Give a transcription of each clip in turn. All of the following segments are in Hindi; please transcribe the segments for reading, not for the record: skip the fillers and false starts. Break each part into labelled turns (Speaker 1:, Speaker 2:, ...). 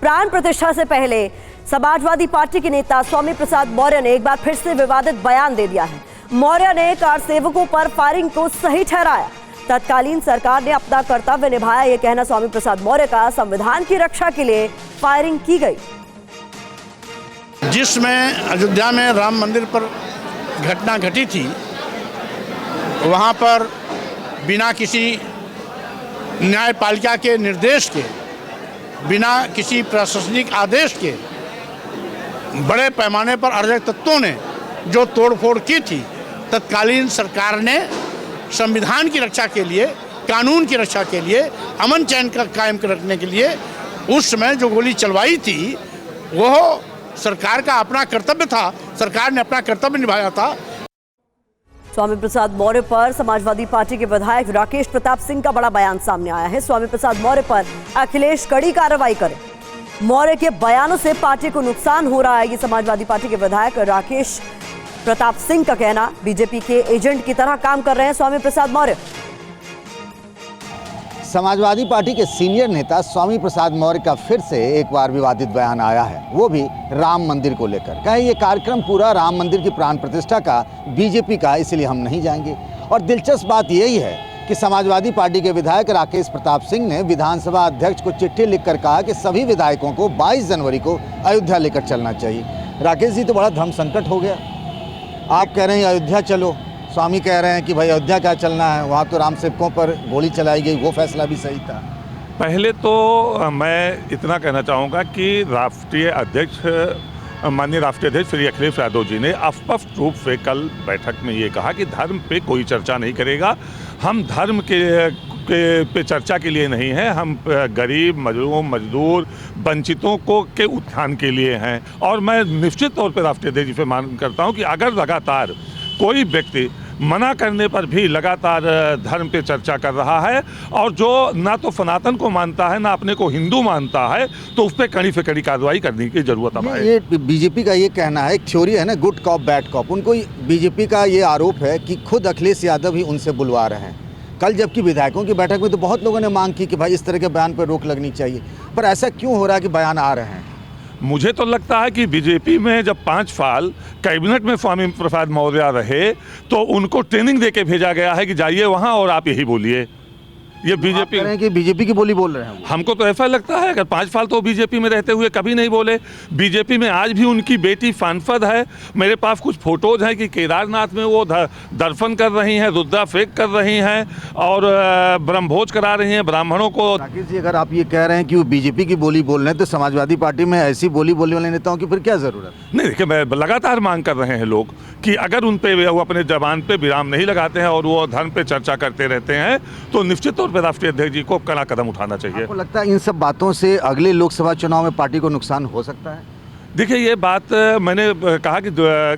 Speaker 1: प्राण प्रतिष्ठा से पहले समाजवादी पार्टी के नेता स्वामी प्रसाद मौर्य ने एक बार फिर से विवादित बयान दे दिया है। मौर्य ने कार सेवकों पर फायरिंग को सही ठहराया। तत्कालीन सरकार ने अपना कर्तव्य निभाया, यह कहना स्वामी प्रसाद मौर्य का। संविधान की रक्षा के लिए फायरिंग की गई।
Speaker 2: जिसमें अयोध्या में राम मंदिर पर घटना घटी थी, वहाँ पर बिना किसी न्यायपालिका के निर्देश के, बिना किसी प्रशासनिक आदेश के बड़े पैमाने पर अराजक तत्वों ने जो तोड़फोड़ की थी, तत्कालीन सरकार ने संविधान की रक्षा के लिए, कानून की रक्षा के लिए, अमन चैन का कायम रखने के लिए उस समय जो गोली चलवाई थी, वह सरकार का अपना कर्तव्य था। सरकार ने अपना कर्तव्य निभाया था।
Speaker 1: स्वामी प्रसाद मौर्य पर समाजवादी पार्टी के विधायक राकेश प्रताप सिंह का बड़ा बयान सामने आया है। स्वामी प्रसाद मौर्य पर अखिलेश कड़ी कार्रवाई करे। मौर्य के बयानों से पार्टी को नुकसान हो रहा है, ये समाजवादी पार्टी के विधायक राकेश प्रताप सिंह का कहना। बीजेपी के एजेंट की तरह काम कर रहे हैं स्वामी प्रसाद मौर्य।
Speaker 3: समाजवादी पार्टी के सीनियर नेता स्वामी प्रसाद मौर्य का फिर से एक बार विवादित बयान आया है, वो भी राम मंदिर को लेकर। कहें ये कार्यक्रम पूरा राम मंदिर की प्राण प्रतिष्ठा का, बीजेपी का, इसलिए हम नहीं जाएंगे। और दिलचस्प बात यही है कि समाजवादी पार्टी के विधायक राकेश प्रताप सिंह ने विधानसभा अध्यक्ष को चिट्ठी लिखकर कहा कि सभी विधायकों को 22 जनवरी को अयोध्या लेकर चलना चाहिए। राकेश जी, तो बड़ा धर्म संकट हो गया। आप कह रहे हैं अयोध्या चलो, स्वामी कह रहे हैं कि भाई अयोध्या क्या चलना है, वहाँ तो राम सेवकों पर गोली चलाई गई, वो फैसला भी सही था।
Speaker 4: पहले तो मैं इतना कहना चाहूँगा कि राष्ट्रीय अध्यक्ष, माननीय राष्ट्रीय अध्यक्ष श्री अखिलेश यादव जी ने स्पष्ट रूप से कल बैठक में ये कहा कि धर्म पे कोई चर्चा नहीं करेगा। हम धर्म पे चर्चा के लिए नहीं है, हम गरीब, मजदूर, वंचितों के उत्थान के लिए हैं। और मैं निश्चित तौर पर राष्ट्रीय अध्यक्ष जी से मांग करता हूँ कि अगर लगातार कोई व्यक्ति मना करने पर भी लगातार धर्म पे चर्चा कर रहा है और जो ना तो सनातन को मानता है, ना अपने को हिंदू मानता है, तो उस पर कड़ी से कड़ी कार्रवाई करने की जरूरत है।
Speaker 3: ये बीजेपी का ये कहना है, एक थ्योरी है ना, गुड कॉप बैड कॉप। उनको बीजेपी का ये आरोप है कि खुद अखिलेश यादव ही उनसे बुलवा रहे हैं। कल जबकि विधायकों की बैठक में तो बहुत लोगों ने मांग की कि भाई इस तरह के बयान पर रोक लगनी चाहिए, पर ऐसा क्यों हो रहा है कि बयान आ रहे हैं?
Speaker 4: मुझे तो लगता है कि बीजेपी में जब 5 साल कैबिनेट में स्वामी प्रसाद मौर्य रहे तो उनको ट्रेनिंग देके भेजा गया है कि जाइए वहां और आप यही बोलिए। ये बीजेपी की बोली बोल रहे हैं। हमको तो ऐसा लगता है अगर 5 साल तो बीजेपी में रहते हुए कभी नहीं बोले। बीजेपी में आज भी उनकी बेटी सांसद है। मेरे पास कुछ फोटोज हैं कि केदारनाथ में वो दर्शन कर रही हैं, रुद्राभिषेक कर रही हैं और ब्रह्मभोज करा रही हैं ब्राह्मणों को।
Speaker 3: राकेश जी, अगर आप ये कह रहे हैं कि वो बीजेपी की बोली बोल रहे हैं तो समाजवादी पार्टी में ऐसी बोली बोलने वाले नेताओं की फिर क्या जरूरत?
Speaker 4: नहीं, देखिए, मैं लगातार मांग कर रहे हैं लोग कि अगर उन पे वो अपने जबान पे विराम नहीं लगाते हैं और वो धर्म पे चर्चा करते रहते हैं तो निश्चित तौर पर राष्ट्रीय अध्यक्ष जी को कड़ा कदम उठाना चाहिए।
Speaker 3: आपको लगता है इन सब बातों से अगले लोकसभा चुनाव में पार्टी को नुकसान हो सकता है?
Speaker 4: देखिए, ये बात मैंने कहा कि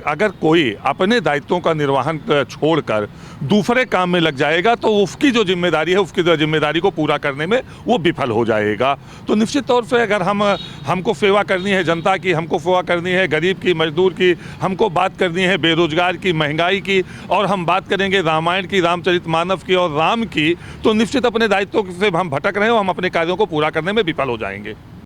Speaker 4: अगर कोई अपने दायित्वों का निर्वहन छोड़कर दूसरे काम में लग जाएगा तो उसकी जो जिम्मेदारी है, उसकी जिम्मेदारी को पूरा करने में वो विफल हो जाएगा। तो निश्चित तौर से अगर हमको सेवा करनी है जनता की, हमको सेवा करनी है गरीब की, मजदूर की, हमको बात करनी है बेरोजगार की, महंगाई की, और हम बात करेंगे रामायण की, रामचरितमानस की और राम की, तो निश्चित अपने दायित्वों से हम भटक रहे हैं और हम अपने कार्यों को पूरा करने में विफल हो जाएंगे।